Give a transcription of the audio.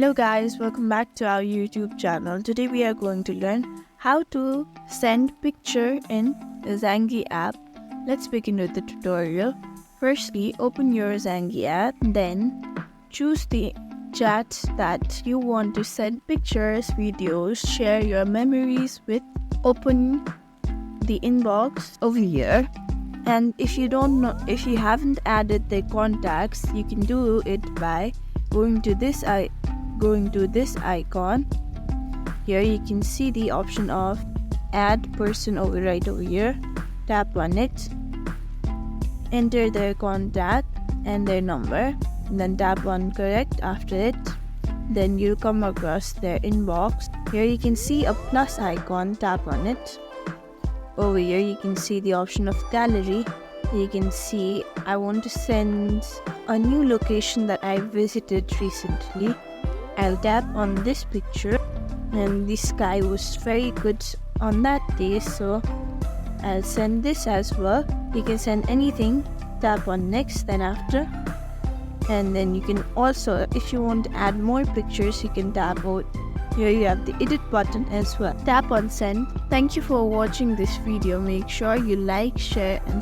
Hello guys, welcome back to our YouTube channel. Today we are going to learn how to send picture in the Zangi app. Let's begin with the tutorial. Firstly, open your Zangi app, then choose the chat that you want to send pictures, videos, share your memories with. Open the inbox over here. And if you haven't added the contacts, you can do it by going to this icon. Here you can see the option of add person right over here. Tap on it, enter their contact and their number, and then tap on correct after it. Then you'll come across their inbox. Here you can see a plus icon, tap on it. Over here you can see the option of gallery. You can see I want to send a new location that I visited recently. I'll tap on this picture, and the sky was very good on that day, so I'll send this as well. You can send anything, tap on next, then after, and then you can also, if you want to add more pictures, you can tap out. Here you have the edit button as well. Tap on send. Thank you for watching this video. Make sure you like, share and